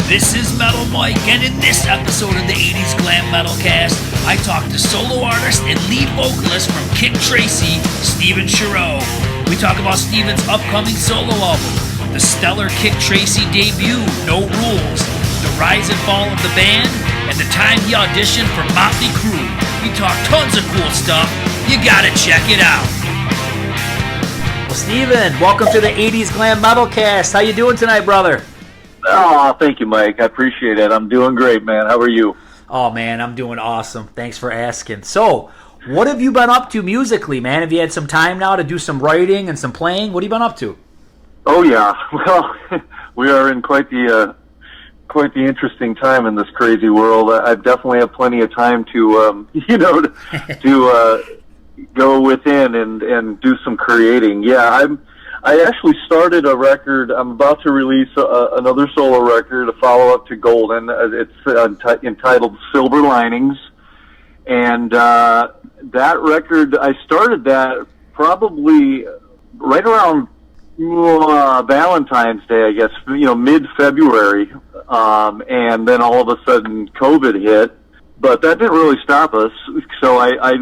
This is Metal Mike, and in this episode of the 80's Glam Metalcast, I talk to solo artist and lead vocalist from Kik Tracee, Shareaux. We talk about Steven's upcoming solo album, the stellar Kik Tracee debut, No Rules, the rise and fall of the band, and the time he auditioned for Motley Crue. We talk tons of cool stuff. You gotta check it out. Well, Steven, welcome to the 80's Glam Metalcast. How you doing tonight, brother? Oh, thank you, Mike. I appreciate it. I'm doing great, man. How are you? Oh, man, I'm doing awesome. Thanks for asking. So, what have you been up to musically, man? Have you had some time now to do some writing and some playing? What have you been up to? Oh, yeah. Well, we are in quite the interesting time in this crazy world. I definitely have plenty of time to, to go within and do some creating. Yeah, I actually started a record. I'm about to release another solo record, a follow-up to Golden. It's entitled Silver Linings. And that record, I started that probably right around Valentine's Day, I guess, mid-February. And then all of a sudden COVID hit. But that didn't really stop us. So I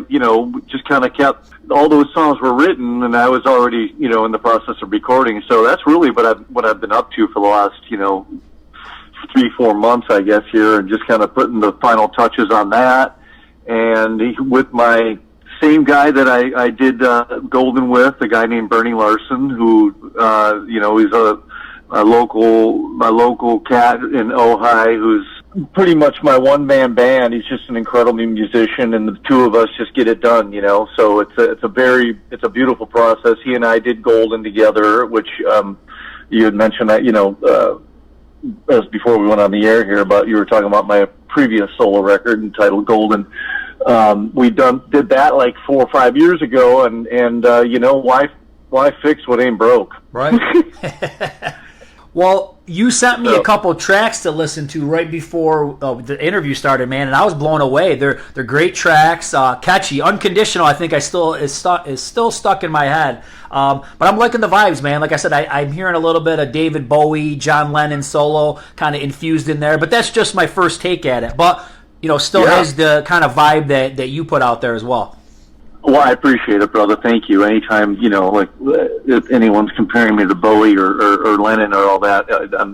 just kind of kept, all those songs were written and I was already, in the process of recording. So that's really what I've been up to for the last, 3-4 months, I guess, here, and just kind of putting the final touches on that. And with my same guy that I did Golden with, a guy named Bernie Larson, who, he's my local cat in Ojai, who's pretty much my one-man band. He's just an incredible musician, and the two of us just get it done, So it's a beautiful process. He and I did Golden together, which you had mentioned that, as before we went on the air here, about you were talking about my previous solo record entitled Golden. We did that like 4 or 5 years ago, and why fix what ain't broke? Right. Well, you sent me a couple tracks to listen to right before the interview started, man, and I was blown away. They're great tracks, catchy, Unconditional. I think is still stuck in my head. But I'm liking the vibes, man. Like I said, I'm hearing a little bit of David Bowie, John Lennon solo kind of infused in there. But that's just my first take at it. But still has the kind of vibe that you put out there as well. Well, I appreciate it, brother. Thank you. Anytime, if anyone's comparing me to Bowie or Lennon or all that,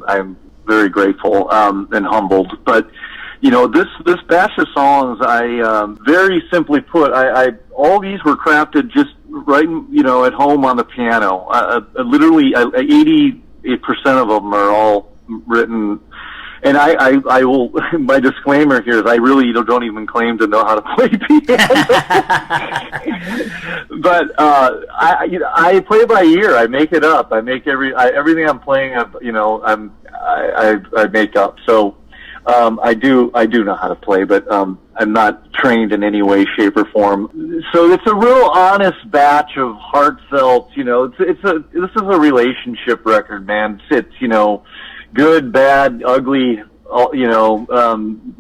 I'm very grateful and humbled. But, this batch of songs, I very simply put, I all these were crafted just right, at home on the piano. Literally, 88% of them are all written. And I will, my disclaimer here is I really don't even claim to know how to play piano. But, I play by ear. I make it up. I make everything I'm playing, I make up. So, I do know how to play, but, I'm not trained in any way, shape, or form. So it's a real honest batch of heartfelt, this is a relationship record, man. It's good, bad, ugly, and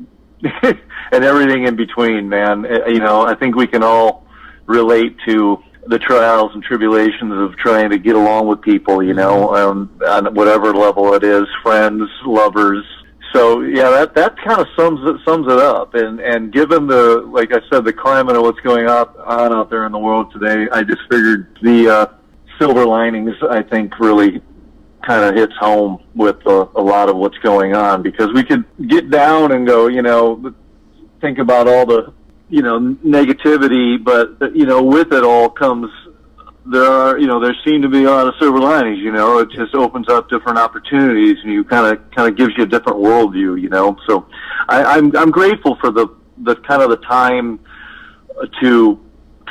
everything in between, man. I think we can all relate to the trials and tribulations of trying to get along with people, on whatever level it is, friends, lovers. So yeah, that kind of sums it up. And given like I said, the climate of what's going on out there in the world today, I just figured the Silver Linings, I think, really kind of hits home with a lot of what's going on, because we could get down and go, think about all the, negativity, but, with it all comes, there seem to be a lot of silver linings, it just opens up different opportunities, and you kind of gives you a different worldview, so I'm grateful for the kind of the time to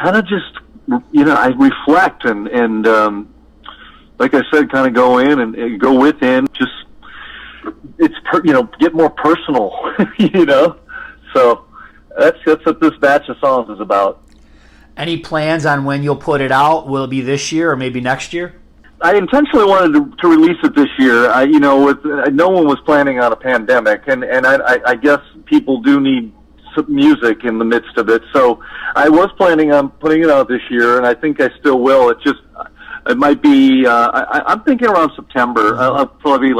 kind of just, I reflect and like I said, kind of go in and go within, just, it's, get more personal, So that's what this batch of songs is about. Any plans on when you'll put it out? Will it be this year or maybe next year? I intentionally wanted to release it this year. No one was planning on a pandemic, and I guess people do need some music in the midst of it. So I was planning on putting it out this year, and I think I still will. It might be, I'm thinking around September. I'll probably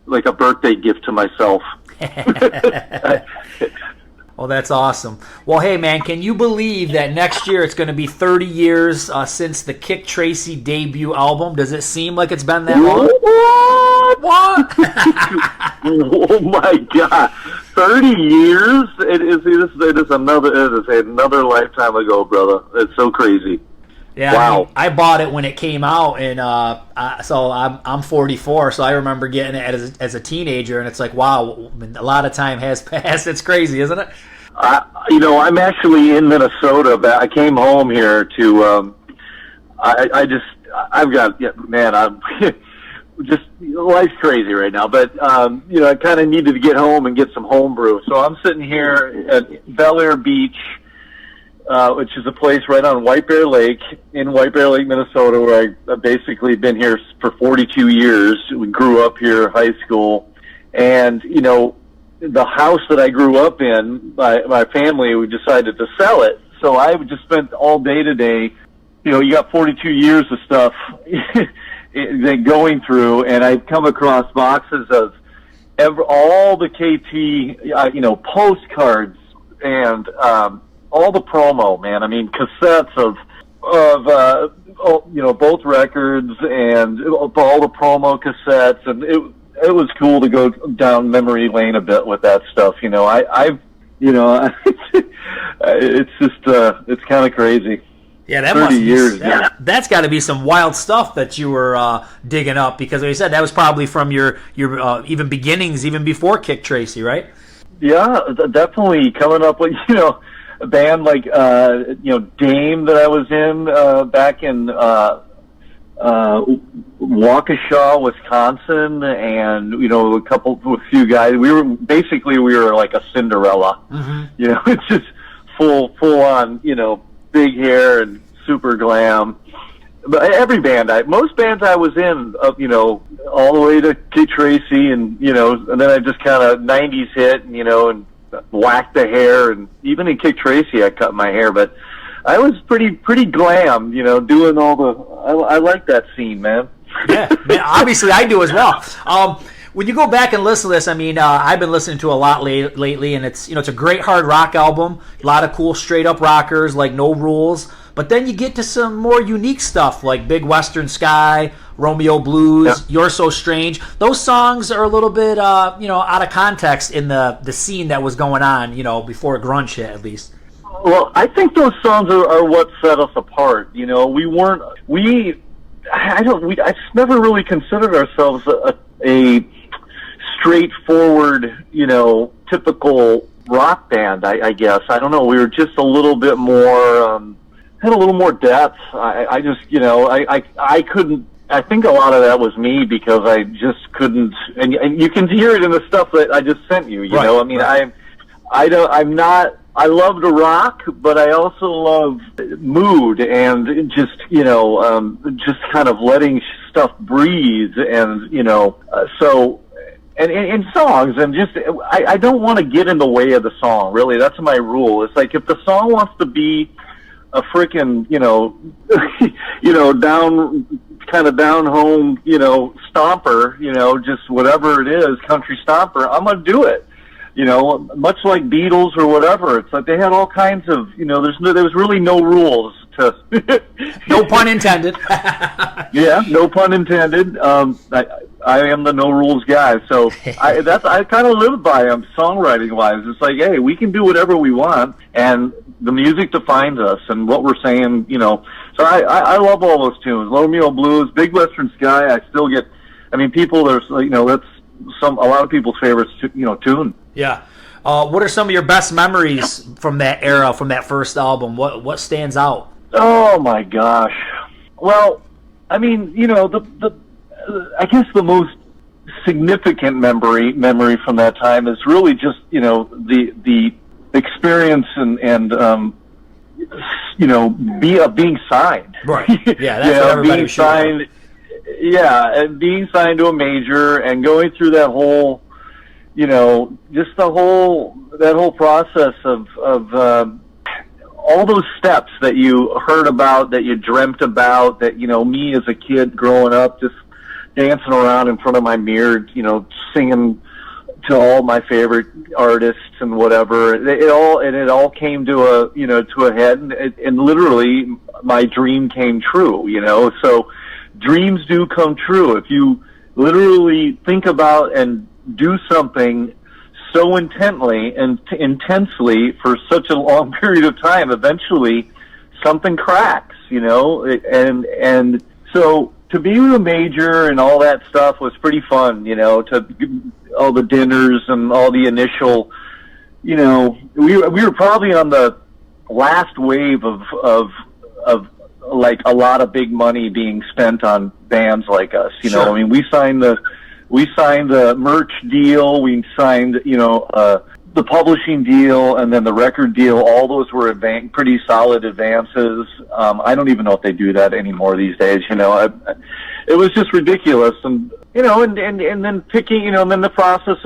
like a birthday gift to myself. Well, that's awesome. Well, hey, man, can you believe that next year it's going to be 30 years since the Kik Tracee debut album? Does it seem like it's been that long? What? Oh my God! 30 years? It is another lifetime ago, brother. It's so crazy. Yeah, wow. I mean, I bought it when it came out, and so I'm 44, so I remember getting it as a teenager, and it's like, wow, a lot of time has passed. It's crazy, isn't it? I'm actually in Minnesota, but I came home here to. I'm just life's crazy right now, but I kind of needed to get home and get some home brew, so I'm sitting here at Bel Air Beach. Which is a place right on White Bear Lake, in White Bear Lake, Minnesota, where I've basically been here for 42 years. We grew up here, high school. And, the house that I grew up in, my family, we decided to sell it. So I just spent all day today, you got 42 years of stuff going through, and I've come across boxes of all the KT, postcards and, all the promo, man. I mean, cassettes of both records and all the promo cassettes, and it was cool to go down memory lane a bit with that stuff. It's just it's kind of crazy. Yeah, that 30 years. Yeah. That's got to be some wild stuff that you were digging up, because, like you said, that was probably from your even beginnings, even before Kik Tracee, right? Yeah, definitely coming up with a band like Dame that I was in back in Waukesha, Wisconsin, and a few guys. We were like a Cinderella. Mm-hmm. It's just full on, big hair and super glam. But most bands I was in, all the way to Kik Tracee, and then I just kind of 90s hit, and whacked the hair, and even in Kik Tracee I cut my hair, but I was pretty glam, doing all the. I like that scene, man. Yeah, man, obviously I do as well. When you go back and listen to this, I mean, I've been listening to a lot lately, and it's it's a great hard rock album, a lot of cool straight up rockers like No Rules, but then you get to some more unique stuff like Big Western Sky, Romeo Blues, yeah. You're So Strange. Those songs are a little bit out of context in the scene that was going on, before grunge hit, at least. Well, I think those songs are what set us apart. I just never really considered ourselves a straightforward, typical rock band, I guess. I don't know. We were just a little bit more, had a little more depth. I just, I couldn't, I think a lot of that was me, because I just couldn't, and you can hear it in the stuff that I just sent you, right, I mean, right. I love to rock, but I also love mood and just, just kind of letting stuff breathe, and, so, and songs, and just, I don't want to get in the way of the song, really. That's my rule. It's like, if the song wants to be a frickin', down home, stomper, just whatever it is, country stomper, I'm going to do it. Much like Beatles or whatever. It's like they had all kinds of, there was really no rules to. No pun intended. Yeah, no pun intended. I am the no rules guy, so I kind of live by them songwriting wise. It's like, hey, we can do whatever we want, and the music defines us and what we're saying. So I love all those tunes. Romeo Blues, Big Western Sky. I still get. I mean, people. There's that's a lot of people's favorites. Tune. Yeah. What are some of your best memories from that era, from that first album? What stands out? Oh my gosh. Well, I mean, I guess the most significant memory from that time is really just the experience and being signed. Right. Yeah, that's what everybody being signed. Yeah, and being signed to a major and going through that whole. Just that whole process of all those steps that you heard about, that you dreamt about, that, me as a kid growing up, just dancing around in front of my mirror, you know, singing to all my favorite artists and whatever. It all came to a head, and literally my dream came true, you know. So dreams do come true if you literally think about and do something so intently and intensely for such a long period of time. Eventually something cracks, you know. And so to be a major and all that stuff was pretty fun, you know, to all the dinners and all the initial, you know, we were probably on the last wave of like a lot of big money being spent on bands like us, you know. I mean, we signed the merch deal, we signed, you know, the publishing deal, and then the record deal. All those were pretty solid advances. I don't even know if they do that anymore these days, you know. It was just ridiculous. And, you know, and then picking, you know, and then the process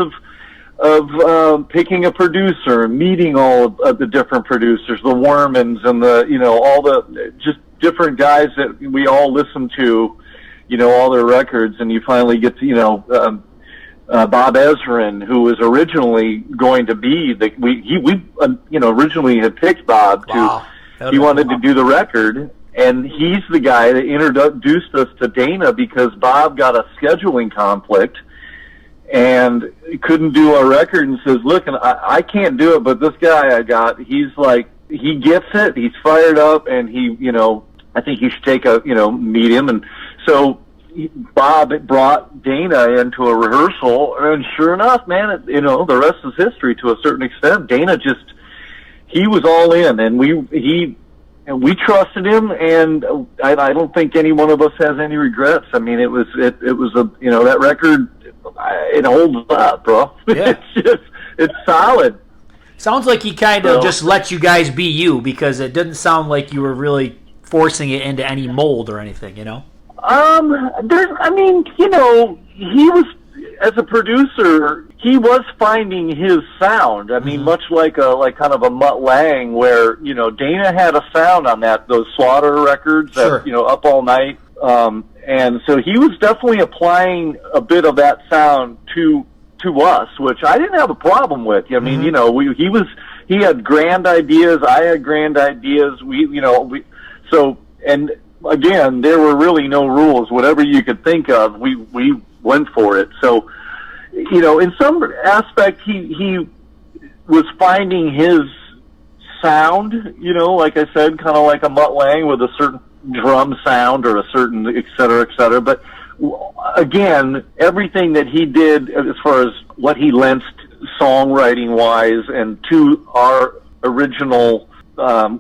of picking a producer, meeting all of the different producers, the Wermans and the, you know, all the just different guys that we all listen to, you know, all their records, and you finally get to, you know, Bob Ezrin, who was originally going to be we you know, originally had picked Bob he wanted to do the record, and he's the guy that introduced us to Dana because Bob got a scheduling conflict and couldn't do our record, and says, look, and I can't do it, but this guy I got, he's like, he gets it, he's fired up, and he, you know, I think you should meet him. And so Bob brought Dana into a rehearsal, and sure enough, man, you know, the rest is history to a certain extent. Dana he was all in, and we trusted him, and I don't think any one of us has any regrets. I mean, it was a, you know, that record, it holds up, bro. Yeah. It's solid. Sounds like he kind of just let you guys be you, because it didn't sound like you were really forcing it into any mold or anything, you know? I mean, you know, he was, as a producer, he was finding his sound. I mean, much like kind of a Mutt Lange, where, you know, Dana had a sound on those Slaughter records, that, you know, Up All Night. And so he was definitely applying a bit of that sound to us, which I didn't have a problem with. I mean, you know, he had grand ideas, I had grand ideas. So, and again, there were really no rules. Whatever you could think of, we went for it. So, you know, in some aspect, he was finding his sound, you know, like I said, kind of like a Mutt Lange with a certain drum sound or a certain et cetera, but again, everything that he did as far as what he lent songwriting wise and to our original,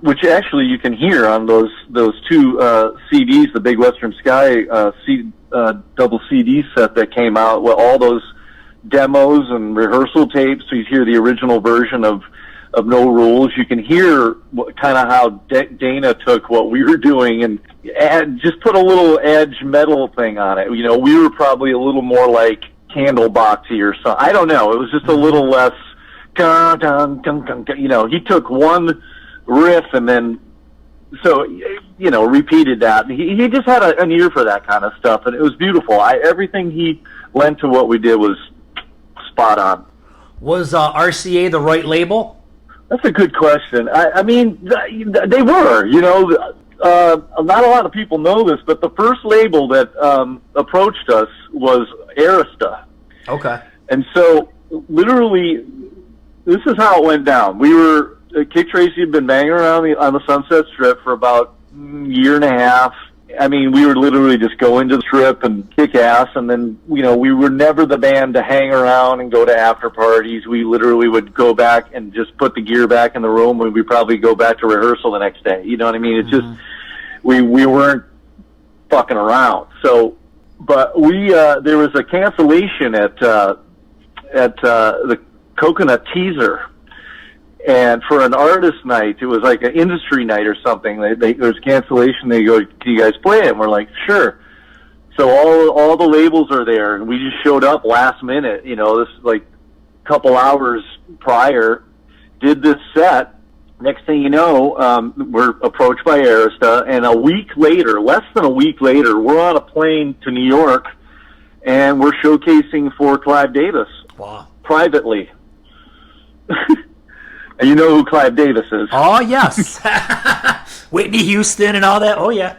which actually you can hear on those two CDs, the Big Western Sky double CD set that came out with all those demos and rehearsal tapes. So you hear the original version of No Rules. You can hear kind of how Dana took what we were doing and just put a little edge metal thing on it. You know, we were probably a little more like Candleboxy or something. I don't know. It was just a little less, you know, he took one riff and then, so, you know, repeated that. He just had an ear for that kind of stuff, and it was beautiful. Everything he lent to what we did was spot on. Was RCA the right label? That's a good question. I mean, they were, you know, not a lot of people know this, but the first label that approached us was Arista. Okay. And so, literally, this is how it went down. Kik Tracee had been banging around on the Sunset Strip for about a year and a half. I mean, we were literally just going to the Strip and kick ass, and then, you know, we were never the band to hang around and go to after parties. We literally would go back and just put the gear back in the room, and we'd probably go back to rehearsal the next day. You know what I mean? It's just, we weren't fucking around. So, but there was a cancellation at the Coconut Teaser. And for an artist night, it was like an industry night or something. There was cancellation. They go, "Can you guys play it?" And we're like, "Sure." So all the labels are there, and we just showed up last minute. You know, this like couple hours prior, did this set. Next thing you know, we're approached by Arista, and less than a week later, we're on a plane to New York and we're showcasing for Clive Davis. Wow. Privately. And you know who Clive Davis is. Oh, yes. Whitney Houston and all that. Oh, yeah.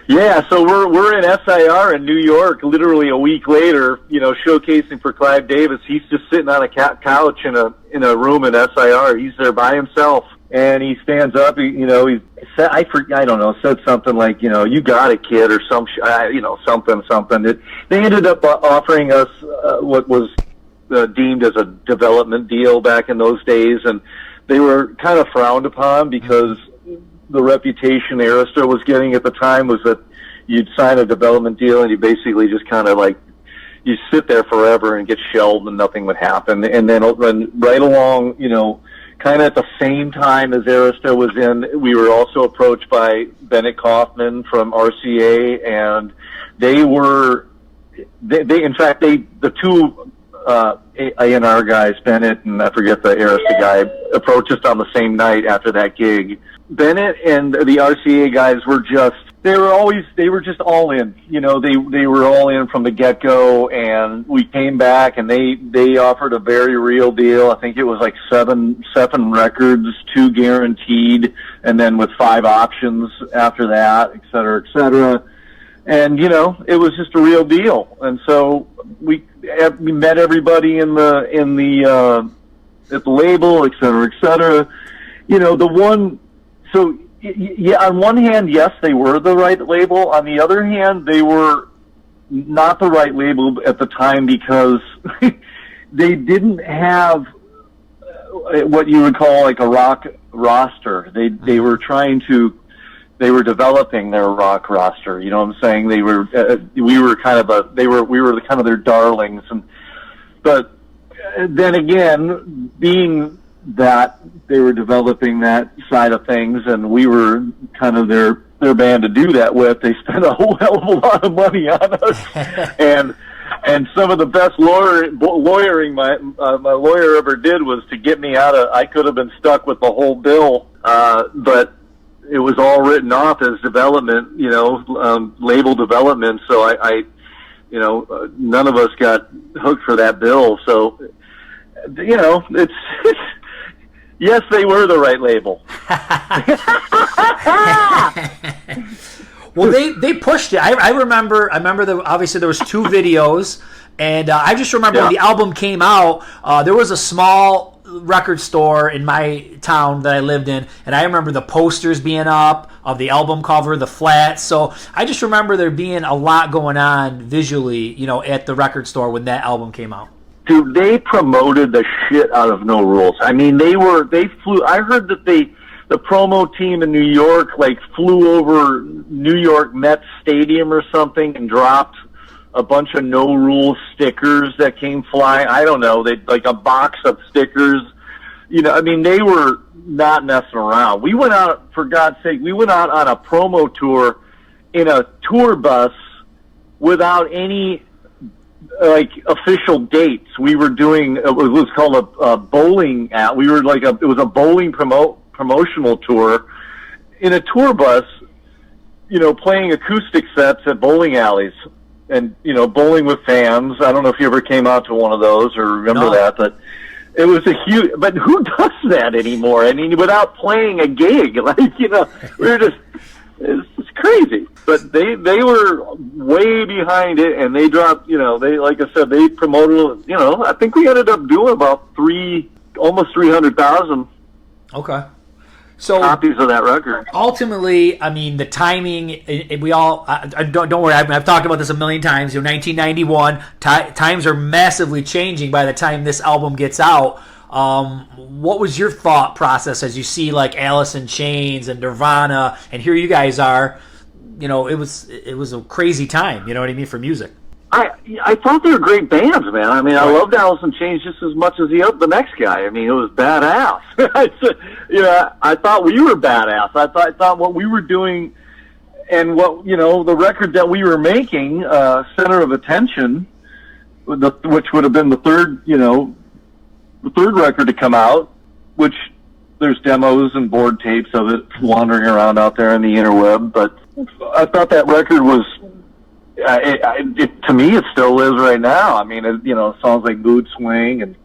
Yeah, so we're in SIR in New York literally a week later, showcasing for Clive Davis. He's just sitting on a couch in a room in SIR. He's there by himself, and he stands up. He said, I don't know, said something like, you got it, kid, or something. They ended up offering us what was deemed as a development deal back in those days, and they were kind of frowned upon because the reputation Arista was getting at the time was that you'd sign a development deal and you basically just kind of like, you sit there forever and get shelved and nothing would happen. And then right along, kind of at the same time as Arista was in, we were also approached by Bennett Kaufman from RCA, and the two A&R guys, Bennett and I forget the Arista guy, approached us on the same night after that gig. Bennett and the RCA guys they were just all in. They were all in from the get-go, and we came back and they offered a very real deal. I think it was like seven records, 2 guaranteed, and then with 5 options after that, et cetera, et cetera. And, it was just a real deal. And so we met everybody at the label, et cetera, et cetera. On one hand, yes, they were the right label. On the other hand, they were not the right label at the time because they didn't have what you would call like a rock roster. They were developing their rock roster. You know what I'm saying? We were kind of their darlings. But then again, being that they were developing that side of things, and we were kind of their band to do that with, they spent a whole hell of a lot of money on us, and some of the best lawyering my lawyer ever did was to get me out of. I could have been stuck with the whole bill, but it was all written off as development, label development. So I none of us got hooked for that bill. So it's. Yes, they were the right label. Well, they pushed it. I remember obviously there was 2 videos, and I just remember when the album came out, there was a small record store in my town that I lived in, and I remember the posters being up of the album cover, the flats. So I just remember there being a lot going on visually, at the record store when that album came out. Dude, they promoted the shit out of No Rules. I mean, they flew. I heard that the promo team in New York flew over New York Mets Stadium or something and dropped a bunch of No Rules stickers that came flying. I don't know. They a box of stickers. They were not messing around. We went out, for God's sake, on a promo tour in a tour bus without any official dates. We were doing it was called a bowling it was a bowling promotional tour in a tour bus, playing acoustic sets at bowling alleys and bowling with fans. I don't know if you ever came out to one of those or remember that, but it was a huge. But who does that anymore? I mean, without playing a gig, we were just. It's crazy, but they were way behind it, and they dropped. Like I said, they promoted. I think we ended up doing about almost 300,000. Okay, so copies of that record. Ultimately, I mean, the timing. We all don't worry. I've talked about this a million times. 1991 times are massively changing by the time this album gets out. What was your thought process as you see Alice in Chains and Nirvana, and here you guys are? It was a crazy time. You know what I mean, for music. I thought they were great bands, man. I mean, I loved Alice in Chains just as much as the next guy. I mean, it was badass. I thought we were badass. I thought what we were doing and what the record that we were making, Center of Attention, which would have been the third record to come out, which there's demos and board tapes of it wandering around out there in the interweb. But I thought that record was to me, it still lives right now. I mean, songs like Mood Swing and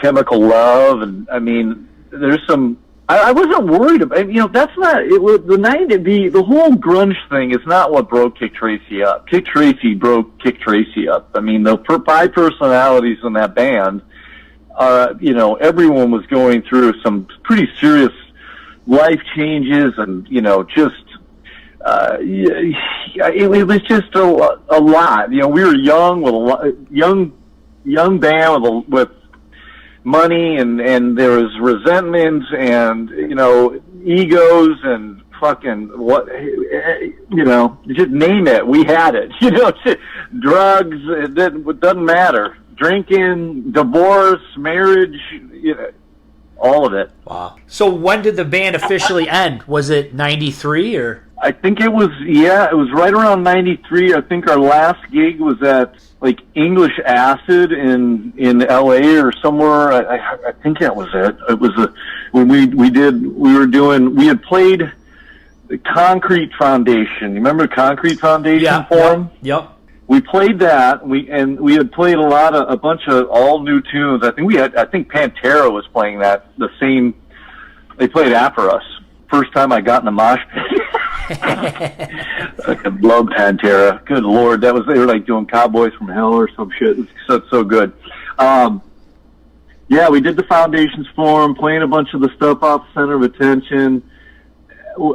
Chemical Love, and I mean, there's some. I wasn't worried about. That's not it. Was the whole grunge thing is not what broke Kik Tracee up. Kik Tracee broke Kik Tracee up. I mean, the five personalities in that band. Everyone was going through some pretty serious life changes, and just. It was just a lot. We were young with young band with money, and there was resentments and egos and fucking just name it. We had it. Drugs. It doesn't matter. Drinking, divorce, marriage. All of it. Wow. So when did the band officially end? Was it 93 or? I think it was right around 93. I think our last gig was at like English Acid in LA or somewhere. I think that was it. It was when we had played the Concrete Foundation. You remember Concrete Foundation Forum? Yep. We played that. We had played a bunch of all new tunes. I think Pantera was playing that they played after us. First time I got in the mosh pit. I love Pantera. Good Lord, they were like doing Cowboys from Hell or some shit. It's so good. We did the Foundations Forum, playing a bunch of the stuff off Center of Attention.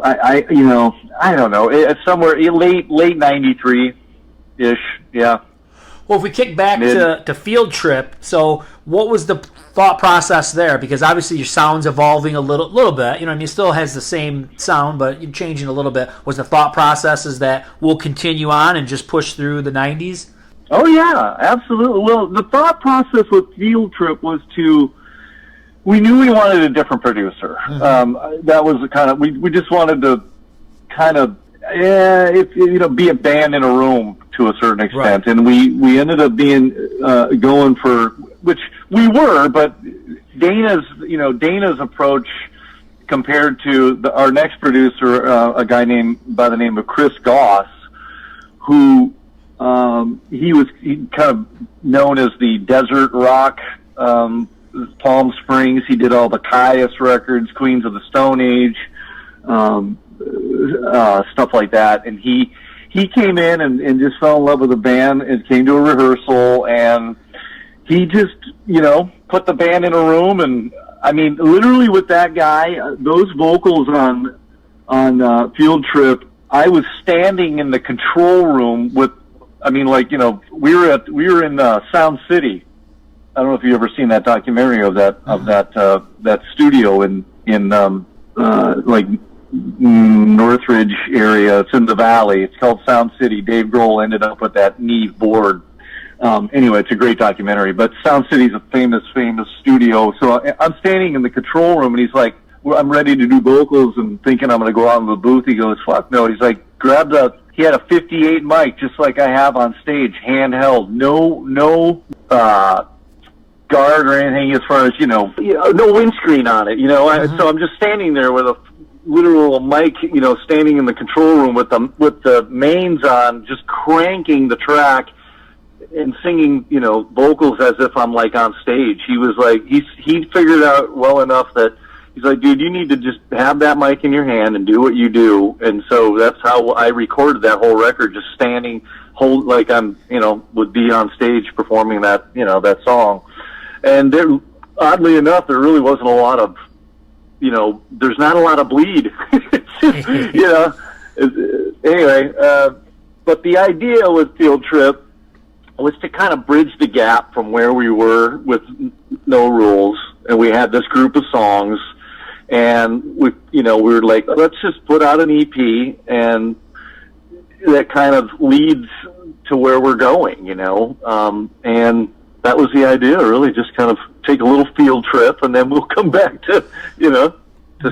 I don't know. It's somewhere late 93 ish. Yeah. Well, if we kick back to Field Trip, so what was the thought process there? Because obviously your sound's evolving a little bit. It still has the same sound, but you're changing a little bit. Was the thought process is that we'll continue on and just push through the 90s? Oh, yeah, absolutely. Well, the thought process with Field Trip was we knew we wanted a different producer. Mm-hmm. That was the kind of, we just wanted to kind of, be a band in a room to a certain extent. Right. And we ended up going for, which we were, but Dana's approach compared to our next producer, a guy by the name of Chris Goss, who he kind of known as the desert rock, Palm Springs. He did all the Caius records, Queens of the Stone Age, stuff like that. And he came in and just fell in love with the band and came to a rehearsal, and he just, put the band in a room. And I mean, literally with that guy, those vocals on Field Trip, I was standing in the control room we were in Sound City. I don't know if you've ever seen that documentary of that studio in Northridge area. It's in the valley. It's called Sound City. Dave Grohl ended up with that Neve board. Anyway, it's a great documentary. But Sound City's a famous studio. So I'm standing in the control room, and he's like, I'm ready to do vocals and thinking I'm going to go out in the booth. He goes, fuck no. He's like, he had a 58 mic just like I have on stage, handheld. No guard or anything as far as, no windscreen on it, Mm-hmm. So I'm just standing there with a literal mic, standing in the control room with the mains on, just cranking the track and singing, vocals as if I'm like on stage. He was like, he figured out well enough that he's like, dude, you need to just have that mic in your hand and do what you do. And so that's how I recorded that whole record, just standing, like I'm, would be on stage performing that, that song. And there, oddly enough, there really wasn't a lot of, there's not a lot of bleed, Anyway, but the idea with Field Trip was to kind of bridge the gap from where we were with No Rules, and we had this group of songs, and we were like, let's just put out an EP, and that kind of leads to where we're going, and that was the idea, really, just kind of take a little field trip, and then we'll come back to, to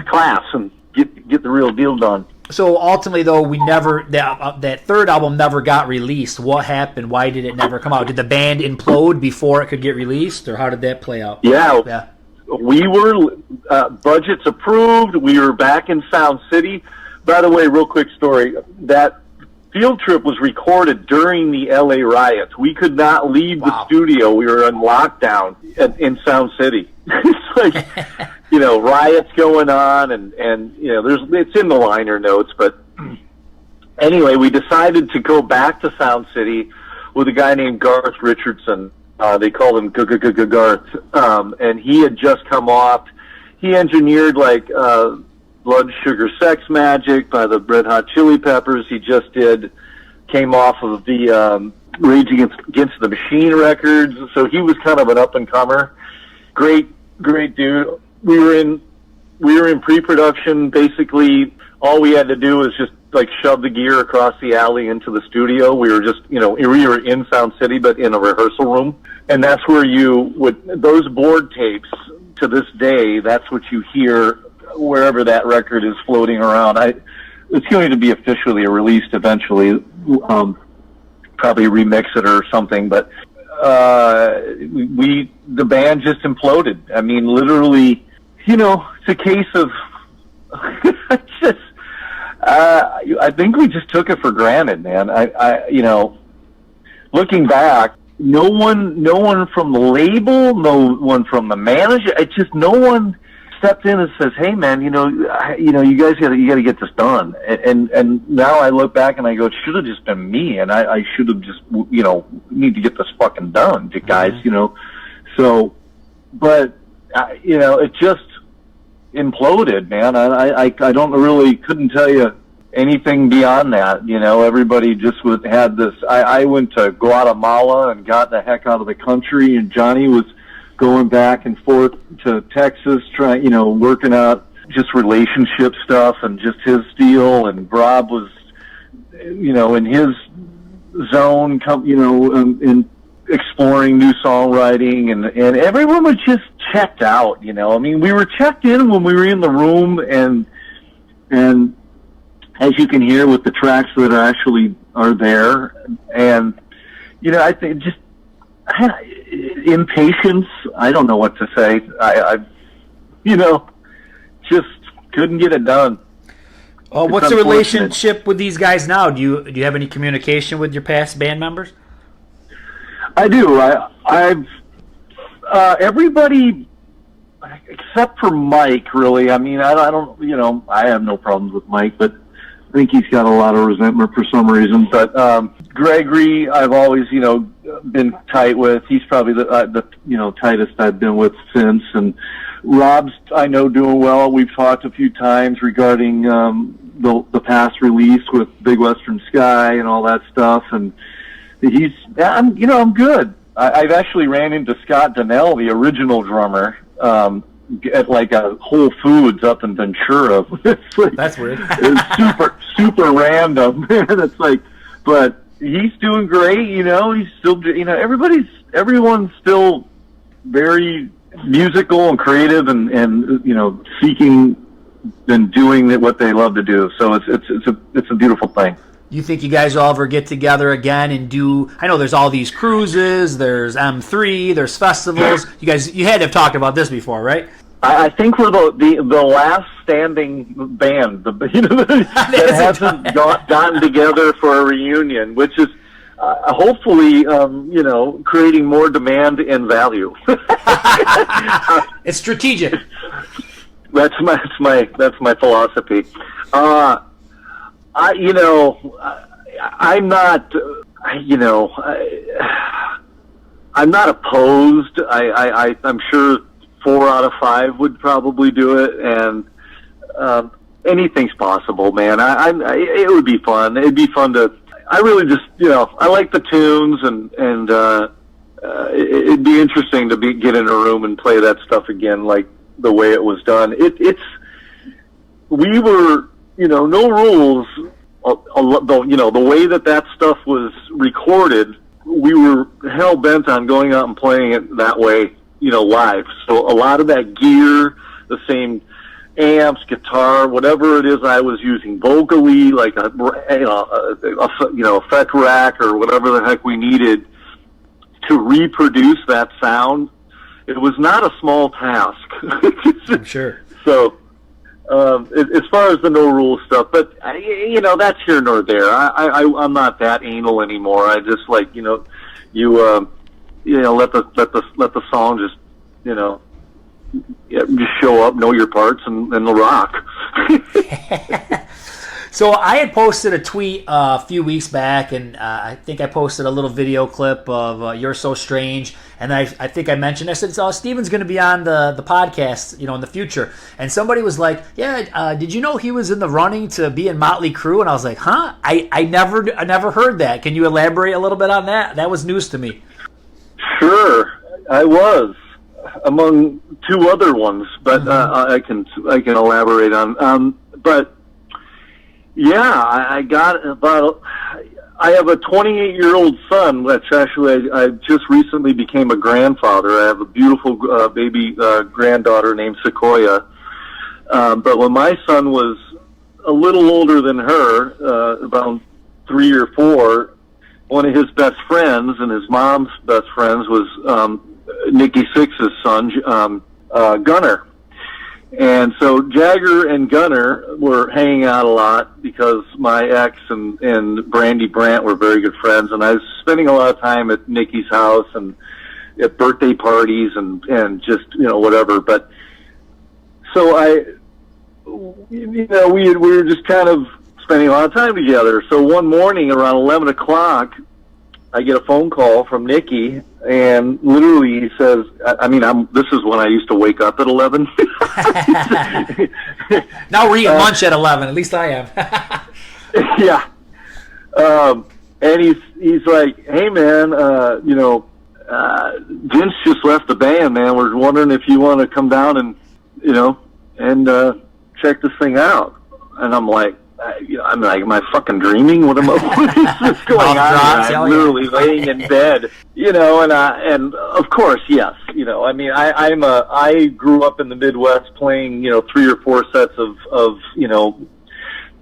class and get the real deal done. So ultimately, though, that third album never got released. What happened? Why did it never come out? Did the band implode before it could get released, or how did that play out? Yeah. We were budgets approved. We were back in Sound City. By the way, real quick story. That Field Trip was recorded during the LA riots. We could not leave the studio. We were in lockdown in Sound City. It's like, riots going on, and it's in the liner notes. But anyway, we decided to go back to Sound City with a guy named Garth Richardson. They called him Garth, and he had just come off. He engineered Blood Sugar Sex Magic by the Red Hot Chili Peppers. He just came off of the Rage Against the Machine records, so he was kind of an up and comer. Great dude. We were in pre-production. Basically, all we had to do was just shove the gear across the alley into the studio. We were just, we were in Sound City, but in a rehearsal room, and that's where those board tapes. To this day, that's what you hear wherever that record is floating around. It's going to be officially released eventually. Probably remix it or something, but the band just imploded. I mean, literally, it's a case of I think we just took it for granted, man. Looking back, no one from the label, no one from the manager, no one stepped in and says, "Hey, man, you guys got to get this done." And now I look back and I go, it should have just been me, and I should have just, need to get this fucking done, guys, So, but it just imploded, man. I couldn't tell you anything beyond that. Everybody just had this. I went to Guatemala and got the heck out of the country, and Johnny was going back and forth to Texas, working out just relationship stuff and just his deal. And Rob was, in his zone, in exploring new songwriting, and everyone was just checked out. I mean, we were checked in when we were in the room, and as you can hear with the tracks that are there, and I think just impatience. I don't know what to say. I just couldn't get it done. Oh, what's the relationship with these guys now? Do you have any communication with your past band members? I do. I've everybody except for Mike, really. I mean, I don't. I have no problems with Mike, but I think he's got a lot of resentment for some reason. But Gregory, I've always, been tight with. He's probably the tightest I've been with since. And Rob's, I know, doing well. We've talked a few times regarding the past release with Big Western Sky and all that stuff. And I'm good. I've actually ran into Scott Donnell, the original drummer, at a Whole Foods up in Ventura. That's weird. It's super random. It's but he's doing great. He's still, everyone's still very musical and creative, and seeking and doing what they love to do. So it's a beautiful thing. You think you guys will ever get together again and do? I know there's all these cruises, there's M3, there's festivals. You had to have talked about this before, right? I think we're the last standing band that hasn't gotten together for a reunion, which is hopefully creating more demand and value. It's strategic. That's my philosophy. I'm not, I'm not opposed. I'm sure 4 out of 5 would probably do it, and anything's possible, man. It would be fun. It'd be fun to. I really just, I like the tunes, and it'd be interesting to get in a room and play that stuff again, like the way it was done. We were, no rules. The way that stuff was recorded, we were hell bent on going out and playing it that way, live. So a lot of that gear, the same amps, guitar, whatever it is I was using vocally, like a effect rack or whatever the heck we needed to reproduce that sound. It was not a small task. I'm sure. So, as far as the no rules stuff, but that's here nor there. I'm not that anal anymore. I just like let the song just just show up, know your parts, and the rock. So I had posted a tweet a few weeks back, and I think I posted a little video clip of "You're So Strange," and I think I mentioned, I said, Steven's going to be on the podcast, in the future. And somebody was like, "Yeah, did you know he was in the running to be in Motley Crue?" And I was like, "Huh? I never heard that. Can you elaborate a little bit on that? That was news to me." Sure, I was among two other ones, but I can elaborate on. But yeah, I got about. I have a 28-year-old son. That's actually I just recently became a grandfather. I have a beautiful baby granddaughter named Sequoia. But when my son was a little older than her, about 3 or 4, one of his best friends and his mom's best friends was Nikki Sixx's son, Gunner. And so Jagger and Gunner were hanging out a lot because my ex and Brandy Brandt were very good friends, and I was spending a lot of time at Nikki's house and at birthday parties and just whatever. But so we were just kind of spending a lot of time together. So one morning around 11 o'clock, I get a phone call from Nikki, and literally he says, this is when I used to wake up at 11. Now we're eating lunch at 11. At least I am. Yeah. And he's like, "Hey, man, Vince just left the band, man. We're wondering if you want to come down and check this thing out." And I'm like, am I fucking dreaming? What is this going on? I'm literally laying in bed, and of course, yes, I grew up in the Midwest playing, 3 or 4 sets of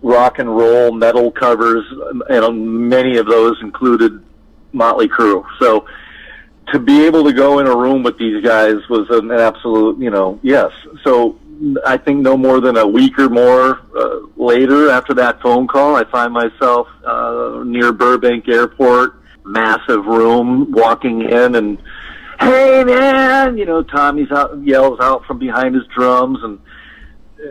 rock and roll metal covers, and many of those included Motley Crue. So to be able to go in a room with these guys was an absolute, yes. So I think no more than a week or more later after that phone call, I find myself near Burbank Airport, massive room, walking in, and "Hey, man," Tommy yells out from behind his drums, and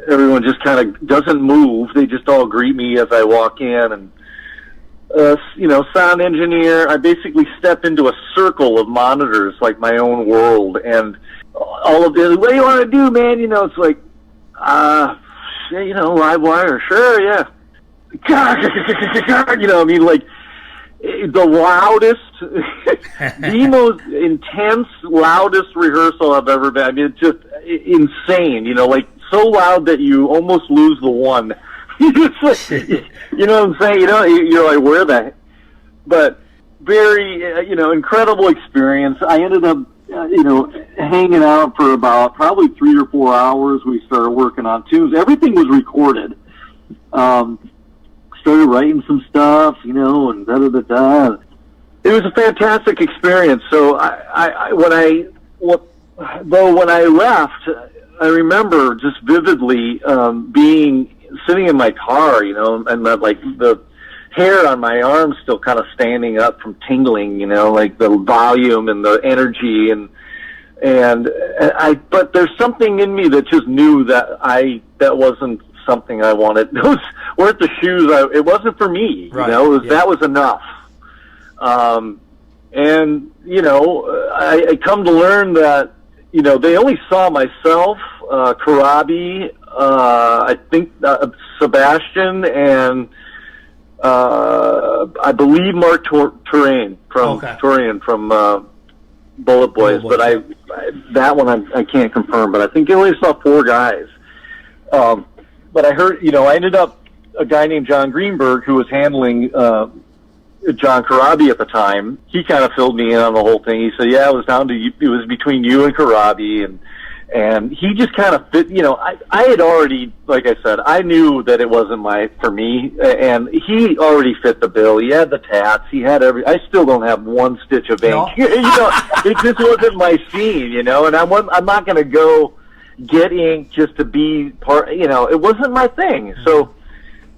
everyone just kind of doesn't move. They just all greet me as I walk in, and sound engineer. I basically step into a circle of monitors, like my own world, and all of the, "What do you want to do, man?" It's like, live wire, sure, yeah. Like the loudest, the most intense, loudest rehearsal I've ever been. It's just insane, like so loud that you almost lose the one. It's like, you know what I'm saying? You're like, where the? But very, incredible experience. I ended up hanging out for about probably 3 or 4 hours. We started working on tunes. Everything was recorded. Started writing some stuff, and da-da-da-da. It was a fantastic experience. So when I left, I remember just vividly sitting in my car, and like the hair on my arm still kind of standing up from tingling, like the volume and the energy but there's something in me that just knew that that wasn't something I wanted. Those weren't the shoes. It wasn't for me, right. That was enough. I come to learn that, they only saw myself, Karabi, I think Sebastian, and I believe Mark Torian from Bullet Boys, but that one I can't confirm, but I think I only saw 4 guys. But I heard, I ended up a guy named John Greenberg who was handling John Karabi at the time. He kind of filled me in on the whole thing. He said, "Yeah, it was between you and Karabi," and he just kind of fit. I had already, like I said, I knew that it wasn't for me, and he already fit the bill. He had the tats. He had I still don't have one stitch of ink. No. It just wasn't my scene, and I'm not going to go get inked just to be part. It wasn't my thing. So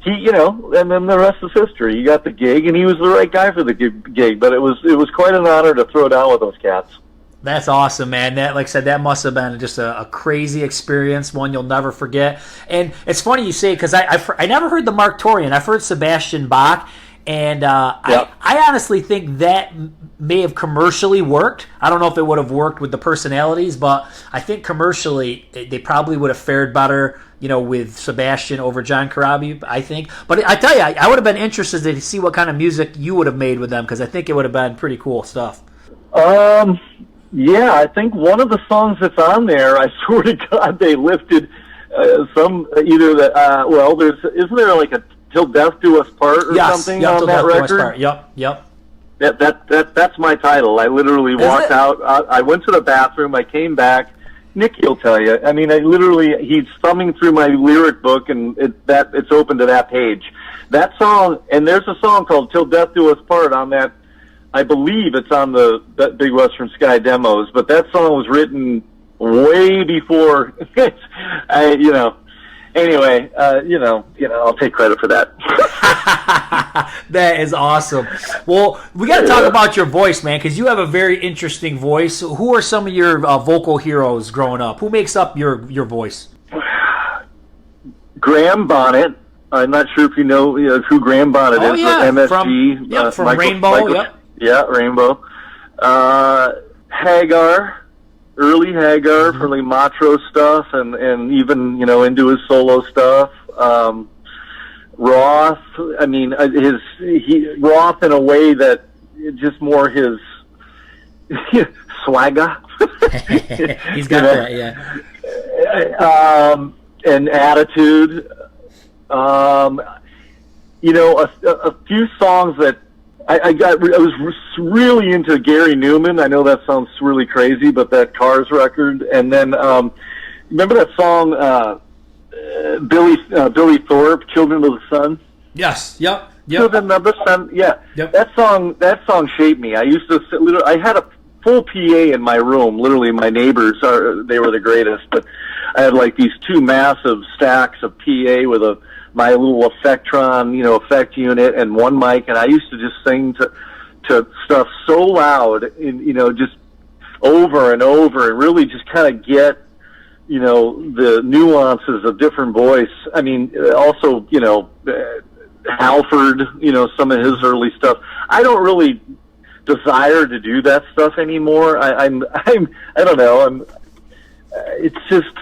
he, and then the rest is history. He got the gig, and he was the right guy for the gig. But it was quite an honor to throw down with those cats. That's awesome, man. That, like I said, that must have been just a crazy experience, one you'll never forget. And it's funny you say, because I never heard the Mark Torian. I've heard Sebastian Bach, and I honestly think that may have commercially worked. I don't know if it would have worked with the personalities, but I think commercially they probably would have fared better, with Sebastian over John Corabi, I think. But I tell you, I would have been interested to see what kind of music you would have made with them, because I think it would have been pretty cool stuff. Yeah, I think one of the songs that's on there, I swear to God, they lifted isn't there like a "Till Death Do Us Part" or something on that record? Yep. That's my title. I literally walked out. I went to the bathroom. I came back. Nicky will tell you. I mean, he's thumbing through my lyric book, and it's open to that page. That song, and there's a song called "Till Death Do Us Part" on that. I believe it's on the Big Western Sky demos, but that song was written way before. Anyway, I'll take credit for that. That is awesome. Well, we got to talk about your voice, man, because you have a very interesting voice. Who are some of your vocal heroes growing up? Who makes up your voice? Graham Bonnet. I'm not sure if you know who Graham Bonnet is. Yeah. MSG. From Rainbow. Yep. Yeah, Rainbow. Hagar. Early Hagar for like Matro stuff, and even into his solo stuff. Roth. I mean, Roth in a way that just more his swagger. He's got that, yeah. And attitude. A few songs that. I was really into Gary Newman. I know that sounds really crazy, but that Cars record. And then, remember that song, Billy Thorpe, Children of the Sun? Yes. Yep. Children of the Sun. Yeah. Yep. That song shaped me. I used to I had a full PA in my room. Literally, my neighbors they were the greatest, but I had like these two massive stacks of PA with my little Effectron, effect unit and one mic, and I used to just sing to stuff so loud, just over and over, and really just kind of get, the nuances of different voice. I mean, also, Halford, some of his early stuff. I don't really desire to do that stuff anymore. I don't know. It's just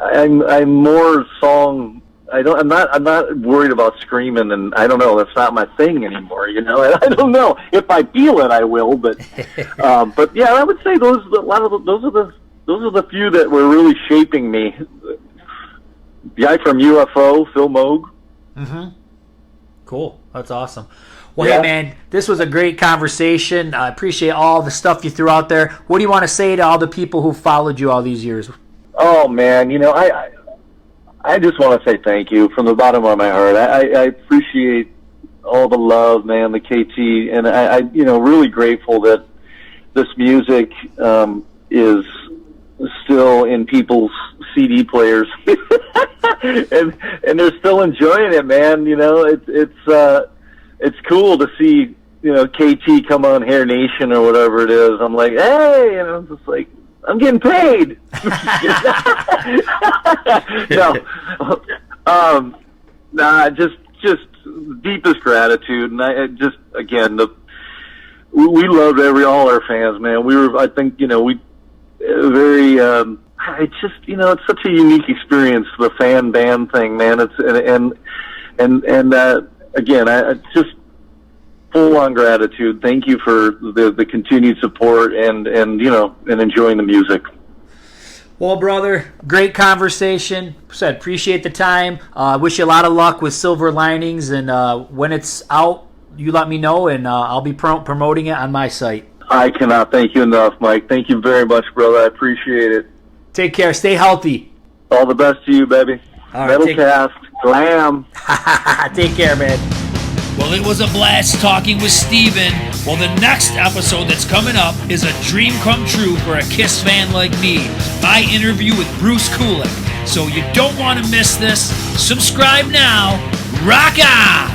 I'm more song. I'm not worried about screaming, and I don't know. That's not my thing anymore. I don't know. If I feel it, I will. But yeah, I would say those are the few that were really shaping me. The guy from UFO, Phil Moog. Mm-hmm. Cool. That's awesome. Well, Hey, man, this was a great conversation. I appreciate all the stuff you threw out there. What do you want to say to all the people who followed you all these years? Oh man, I just want to say thank you from the bottom of my heart. I appreciate all the love, man, the KT, and I really grateful that this music is still in people's CD players, and they're still enjoying it, man. It's cool to see KT come on Hair Nation or whatever it is. I'm like, hey, and I'm just like, I'm getting paid. Just deepest gratitude, and I just again we loved all our fans, man. We were, I think, we very. It's just it's such a unique experience, the fan band thing, man. It's and again, I just full on gratitude. Thank you for the continued support and enjoying the music. Well, brother, great conversation. Said appreciate the time. Wish you a lot of luck with Silver Linings, and when it's out, you let me know, and I'll be promoting it on my site. I cannot thank you enough, Mike. Thank you very much, brother. I appreciate it. Take care. Stay healthy. All the best to you, baby. All right, Metalcast, Glam. Take care, man. Well, it was a blast talking with Steven. Well, the next episode that's coming up is a dream come true for a Kiss fan like me. My interview with Bruce Kulick. So you don't want to miss this. Subscribe now. Rock on!